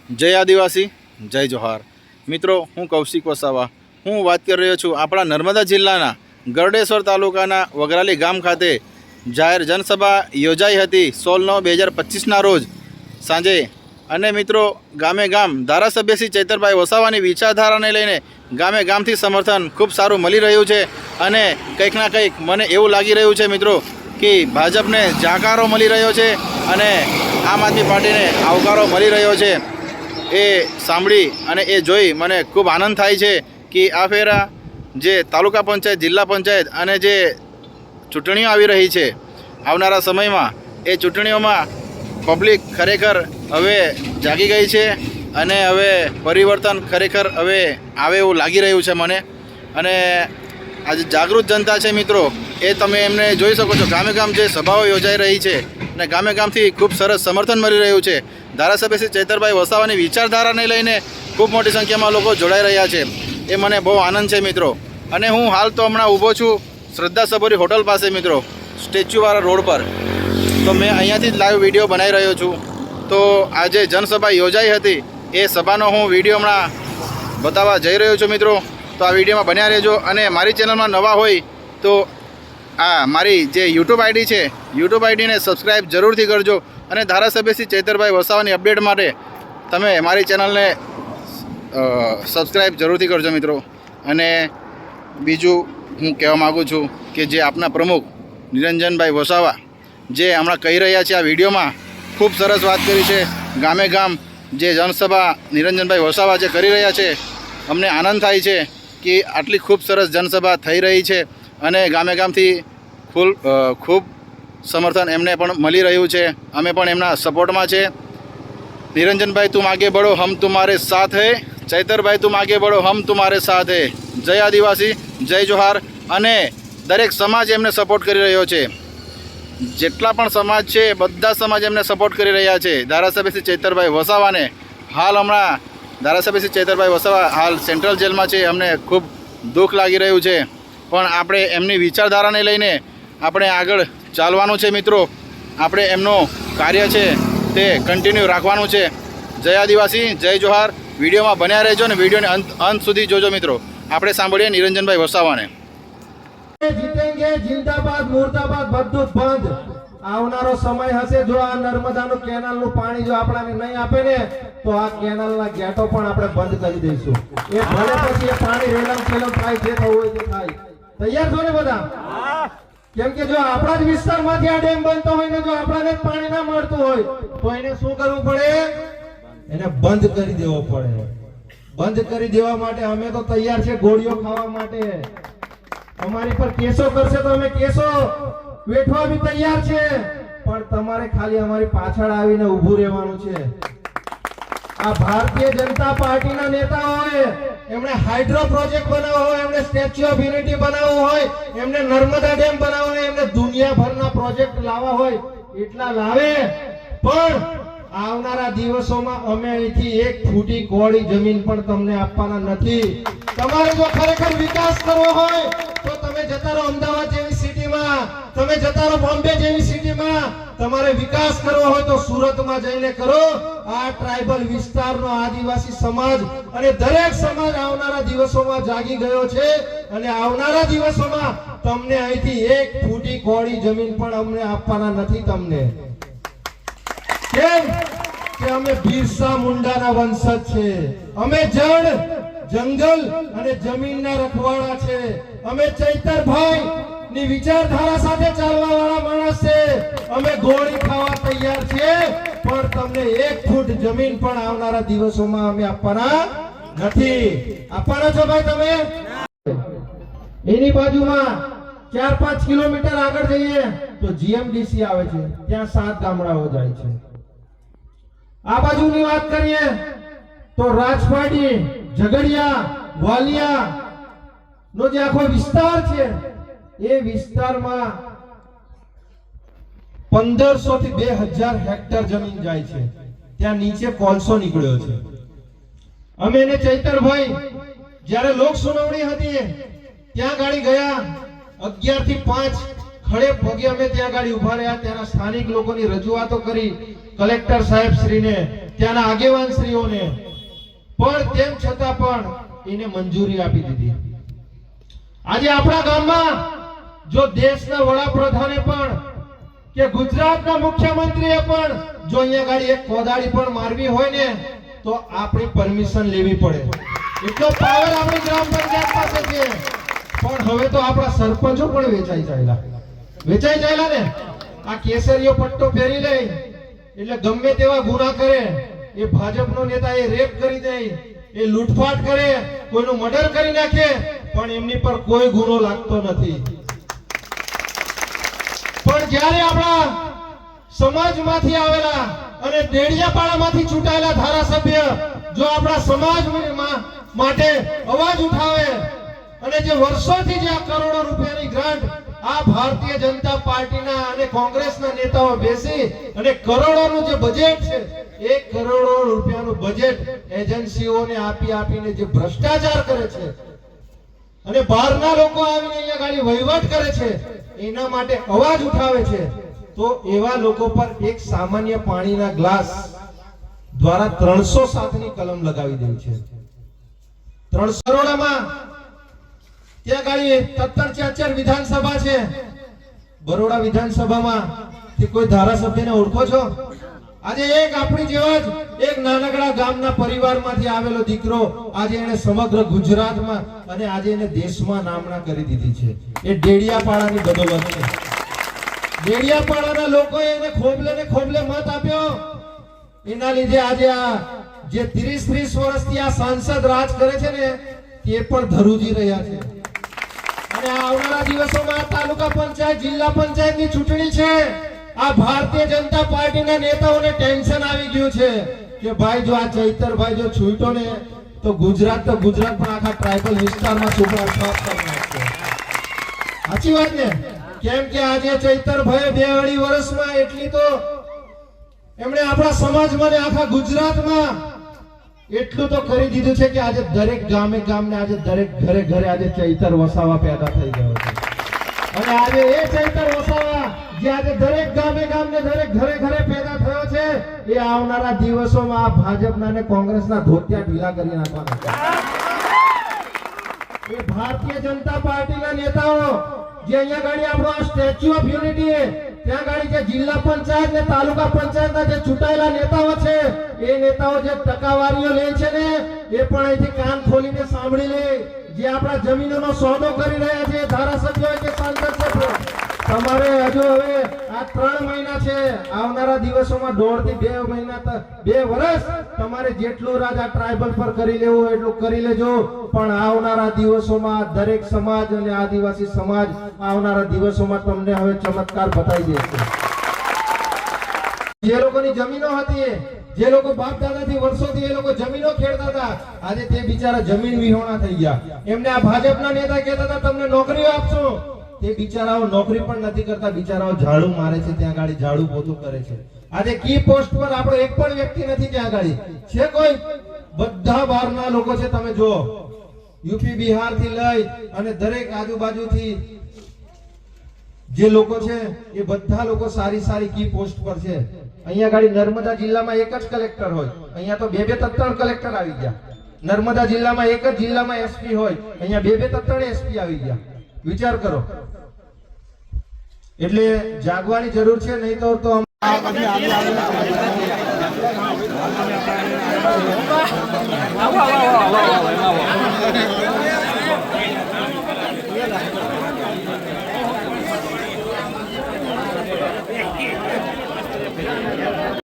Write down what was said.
જય આદિવાસી, જય જોહાર। મિત્રો, હું કૌશિક વસાવા હું વાત કરી રહ્યો છું આપણા નર્મદા જિલ્લાના ગરડેશ્વર તાલુકાના વગરાલી ગામ ખાતે જાહેર જનસભા યોજાઈ હતી 16/9/2025ના રોજ સાંજે। અને મિત્રો, ગામે ગામ ધારાસભ્ય શ્રી ચૈતરભાઈ વસાવાની વિચારધારાને લઈને ગામે ગામથી સમર્થન ખૂબ સારું મળી રહ્યું છે। અને કંઈક ના કંઈક મને એવું લાગી રહ્યું છે મિત્રો કે ભાજપને જાકારો મળી રહ્યો છે અને આમ આદમી પાર્ટીને આવકારો મળી રહ્યો છે। એ સાંભળી અને એ જોઈ મને ખૂબ આનંદ થાય છે કે આ ફેરા જે તાલુકા પંચાયત, જિલ્લા પંચાયત અને જે ચૂંટણીઓ આવી રહી છે આવનારા સમયમાં, એ ચૂંટણીઓમાં પબ્લિક ખરેખર હવે જાગી ગઈ છે અને હવે પરિવર્તન ખરેખર હવે આવે એવું લાગી રહ્યું છે મને। અને આજે જાગૃત જનતા છે મિત્રો, એ તમે એમને જોઈ શકો છો। ગામે ગામ જે સભાઓ યોજાઈ રહી છે અને ગામે ગામથી ખૂબ સરસ સમર્થન મળી રહ્યું છે। ધારાસભ્ય શ્રી ચૈતરભાઈ વસાવાની વિચારધારાને લઈને ખૂબ મોટી સંખ્યામાં લોકો જોડાઈ રહ્યા છે, એ મને બહુ આનંદ છે મિત્રો। અને હું હાલ તો હમણાં ઊભો છું શ્રદ્ધા સબરી હોટલ પાસે મિત્રો, સ્ટેચ્યુવાળા રોડ પર। તો મેં અહીંયાથી જ લાઈવ વિડીયો બનાવી રહ્યો છું। તો આજે જનસભા યોજાઈ હતી એ સભાનો હું વિડીયો હમણાં બતાવવા જઈ રહ્યો છું મિત્રો। તો આ વિડીયોમાં બન્યા રહેજો અને મારી ચેનલમાં નવા હોય તો આ મારી જે યુટ્યુબ આઈડી છે, યુટ્યુબ આઈડીને સબસ્ક્રાઈબ જરૂરથી કરજો। અને ધારાસભ્ય શ્રી ચૈતરભાઈ વસાવાની અપડેટ માટે તમે મારી ચેનલને સબસ્ક્રાઈબ જરૂરથી કરજો મિત્રો। અને બીજું હું કહેવા માગું છું કે જે આપના પ્રમુખ નિરંજનભાઈ વસાવા જે હમણાં કહી રહ્યા છે આ વિડીયોમાં, ખૂબ સરસ વાત કરી છે। ગામે ગામ જે જનસભા નિરંજનભાઈ વસાવા જે કરી રહ્યા છે, અમને આનંદ થાય છે કે આટલી ખૂબ સરસ જનસભા થઈ રહી છે અને ગામે ગામથી ખૂબ સમર્થન એમને પણ મળી રહ્યું છે। અમે પણ એમના સપોર્ટમાં છે। નિરંજનભાઈ તુમ આગે બઢો હમ તુમ્હારે સાથ હૈ, ચૈતરભાઈ તુમ આગે બઢો હમ તુમ્હારે સાથ હૈ। જય આદિવાસી, જય જોહાર। અને દરેક સમાજ એમને સપોર્ટ કરી રહ્યો છે, જેટલા પણ સમાજ છે બધા સમાજ એમને સપોર્ટ કરી રહ્યા છે ધારાસભ્ય શ્રી ચૈતરભાઈ વસાવાને। હાલ હમણાં ધારાસભ્ય શ્રી ચૈતરભાઈ વસાવા હાલ સેન્ટ્રલ જેલમાં છે, અમને ખૂબ દુઃખ લાગી રહ્યું છે, પણ આપણે એમની વિચારધારાને લઈને આપણે આગળ ચાલવાનું છે મિત્રો। આપણે એમનું કાર્ય છે તે કન્ટિન્યુ રાખવાનું છે। જય આદિવાસી, જય જોહાર। વિડીયોમાં બન્યા રહેજો અને વિડીયોને અંત સુધી જોજો મિત્રો। આપણે સાંભળીએ નિરંજનભાઈ વસાવાને। જીતેંગે, જિંદાબાદ, મુર્દાબાદ બધું જ બંધ। આવનારો સમય હશે, જો આ નર્મદાનું કેનાલનું પાણી જો આપણાને નહીં આપે ને તો આ કેનાલના ગેટો પણ આપણે બંધ કરી દઈશું। એ ભલે પછી એ પાણી રેલમ છેલમ થાય, જે થવું હોય તે થાય। તૈયાર છો ને બધા? કેમ કે જો આપણા જ વિસ્તારમાંથી આ ડેમ બનતો હોય ને જો આપણાને જ પાણી ના મળતું હોય તો એને શું કરવું પડે? એને બંધ કરી દેવો પડે। બંધ કરી દેવા માટે અમે તો તૈયાર છે, ગોળીઓ ખાવા માટે। અમારી પર કેસો કરશે તો અમે કેસો વેઠવા બી તૈયાર છે, પણ તમારે ખાલી અમારી પાછળ આવીને ઊભું રહેવાનું છે। આ ભારતીય જનતા પાર્ટીના નેતાઓએ એમણે હાઇડ્રો પ્રોજેક્ટ બનાવવો હોય, એમણે સ્ટેચ્યુ ઓફ યુનિટી બનાવવું હોય, એમણે નર્મદા ડેમ બનાવવો હોય, એમણે દુનિયાભરના પ્રોજેક્ટ લાવવા હોય એટલા લાવે, પણ આવનારા દિવસોમાં અમે અહીંથી એક ફૂટી કોળી જમીન પણ તમને આપવાના નથી। તમારે જો ખરેખર વિકાસ કરવો હોય તો તમે જતા રહો અમદાવાદ જેવી સિટીમાં, તમે જતા રહો બોમ્બે જેવી સિટીમાં। તમારે વિકાસ કરવો હોય તો સુરતમાં જઈને કરો। આ ટ્રાઇબલ વિસ્તારનો આદિવાસી સમાજ અને દરેક સમાજ આવનારા દિવસોમાં જાગી ગયો છે અને આવનારા દિવસોમાં તમને અહીંથી એક ફૂટી કોળી જમીન પણ અમને આપવાના નથી તમને। કેમ કે અમે બિરસા મુંડાના વંશજ છે, અમે જળ, જંગલ અને જમીનના રખવાળા છે। અમે ચૈતરભાઈ ની વિચારધારા સાથે ચાલવા વાળા માણસ છે। અમે ગોળી ખાવા તૈયાર છીએ, પણ તમને એક ફૂટ જમીન પણ આવનારા દિવસોમાં અમે આપવાના નથી। આપવાના છો ભાઈ તમે? એની બાજુમાં 4-5 કિલોમીટર આગળ જઈએ તો જીએમડીસી આવે છે, ત્યાં 7 ગામડાઓ જાય છે। આ બાજુની વાત કરીએ તો રાજપાડી, ઝઘડિયા, વાલિયા નો જે આખો વિસ્તાર છે એ વિસ્તારમાં 1500 થી 2000 હેક્ટર જમીન જાય છે, ત્યાં નીચે કોલસો નીકળ્યો છે। અમે એને ચૈતરભાઈ જ્યારે લોક સુનાવણી હતી ત્યાં ગાડી ગયા 11 થી 5 ખડે પગે અમે ત્યાં ગાડી ઉભા રહ્યા, ત્યાંના સ્થાનિક લોકોની રજૂઆતો કરી, કલેક્ટર સાહેબ શ્રીને ત્યાંના આગેવાન શ્રીઓને, પણ તેમ છતાં પણ એને મંજૂરી આપી દીધી. આજે આપણા ગામમાં જો દેશના વડાપ્રધાને પણ કે ગુજરાતના મુખ્યમંત્રીએ પણ જો અહીંયા ગાડી એક કોદાળી પણ મારવી હોય ને તો આપણી પરમિશન લેવી પડે. એટલો પાવર આપણી ગ્રામ પંચાયત પાસે છે. પણ હવે તો આપણા સરપંચો પણ વેચાઈ ચાલ્યા ને. આ કેસરીયો પટ્ટો પહેરી લે એટલે ગમે તેવા ગુના કરે. એ ભાજપનો નેતા એ રેપ કરી દે, એ લૂંટફાટ કરે, કોઈનું મર્ડર કરી નાખે, પણ એમની પર કોઈ ગુનો લાગતો નથી. પણ જ્યારે આપણા સમાજમાંથી આવેલા અને દેડિયાપાડામાંથી ચૂંટાયેલા ધારાસભ્ય જો આપણા સમાજ માટે અવાજ ઉઠાવે અને જે વર્ષોથી જે આ કરોડો રૂપિયાની ગ્રાન્ટ આ ભારતીય જનતા પાર્ટીના અને કોંગ્રેસના નેતાઓ બેસી અને કરોડોનું જે બજેટ છે, 1 કરોડ રૂપિયાનું બજેટ એજન્સીઓને આપીને જે ભ્રષ્ટાચાર કરે છે અને બહારના લોકો આવીને અહીંયા ગાડી વહીવટ કરે છે, એના માટે અવાજ ઉઠાવે છે, તો એવા લોકો પર એક સામાન્ય પાણીના ગ્લાસ દ્વારા 307 ની કલમ લગાવી દેવી છે. 300 કરોડમાં ત્યાં ગાડી 73 વિધાનસભા છે. બરોડા વિધાનસભામાં કોઈ ધારાસભ્યને ઓળખો છો? આજે એક આપણી જેવા જ એક નાનકડા ગામના પરિવારમાંથી આવેલો દીકરો આજે એને સમગ્ર ગુજરાતમાં અને આજે એને દેશમાં નામના કરી દીધી છે. એ ડેડિયાપાડાની બદોબત છે. ડેડિયાપાડાના લોકોએ એને ખોબલે મત આપ્યો. એના લીધે આજે આ જે 30 વર્ષથી આ સાંસદ રાજ કરે છે ને તે પણ ધરુજી રહ્યા છે. અને આવનારા દિવસોમાં તાલુકા પંચાયત, જિલ્લા પંચાયતની ચૂંટણી છે. આ ભારતીય જનતા પાર્ટીના નેતાઓને ટેન્શન આવી ગયું છે કે ભાઈ જો આ ચૈતરભાઈ જો છૂટો ને તો ગુજરાત પણ આખા ટ્રાઇબલ વિસ્તારમાં સુપર સાફ કરી નાખશે. સાચી વાત ને? કેમ કે આજે ચૈતરભાઈ 2-2.5 વર્ષમાં એટલી તો એમણે આપણા સમાજમાં ને આખા ગુજરાતમાં એટલું તો કરી દીધું છે કે આજે દરેક ગામે ને આજે દરેક ઘરે આજે ચૈતર વસાવા પેદા થઈ ગયો છે. અને આજે એ ચૈતર વસાવા જે આજે દરેક ગામે ને દરેક ઘરે પેદા થયો છે, એ આવનારા દિવસોમાં આ ભાજપના અને કોંગ્રેસના ધોતિયા ઢીલા કરી નાખવાના છે. એ ભારતીય જનતા પાર્ટીના નેતાઓ જે અહીંયા ગાડી આપણો આ સ્ટેચ્યુ ઓફ યુનિટી ત્યાં ગાડી જે જિલ્લા પંચાયત ને તાલુકા પંચાયતના જે ચૂંટાયેલા નેતાઓ છે, એ નેતાઓ જે ટકાવારીઓ લે છે ને એ પણ અહીંથી કાન ખોલીને સાંભળી લે. જે આપણા જમીનોનો સોદો કરી રહ્યા છે ધારાસભ્યો કે સાંસદ સભ્યો, તમારે હજુ હવે આ 3 મહિના છે. આવનારા દિવસોમાં 1.5 થી 2 મહિના 2 વર્ષ તમારે જેટલું રાજ આ ટ્રાઇબલ પર કરી લેવું હોય એટલું કરી લેજો. પણ આવનારા દિવસોમાં દરેક સમાજ અને આદિવાસી સમાજ આવનારા દિવસોમાં તમને હવે ચમત્કાર બતાવી દેશે. જે લોકોની જમીનો હતી, જે લોકો બાપ દાદાથી વર્ષોથી એ લોકો જમીનો ખેડતા હતા, આજે તે બિચારા જમીન વિહોણા થઈ ગયા. એમને આ ભાજપના નેતા કહેતા હતા તમને નોકરીઓ આપશો, તે બિચારાઓ નોકરી પણ નથી કરતા. બિચારાઓ ઝાડુ મારે છે, ત્યાં ગાડી ઝાડુ પોતું કરે છે. આજે કી પોસ્ટ પર આપણો એક પણ વ્યક્તિ નથી ત્યાં ગાડી છે. કોઈ બધા બહારના લોકો છે. તમે જુઓ, યુપી બિહાર થી લઈ અને દરેક આજુબાજુથી જે લોકો છે એ બધા લોકો સારી કી પોસ્ટ પર છે. અહીંયા ગાડી નર્મદા જિલ્લામાં એક જ કલેક્ટર હોય, અહીંયા તો 2-3 કલેક્ટર આવી ગયા. નર્મદા જિલ્લામાં એક જ જિલ્લામાં એસપી હોય, અહીંયા 2-3 એસપી આવી ગયા. વિચાર કરો. એટલે જાગવાની જરૂર છે, નહીં તો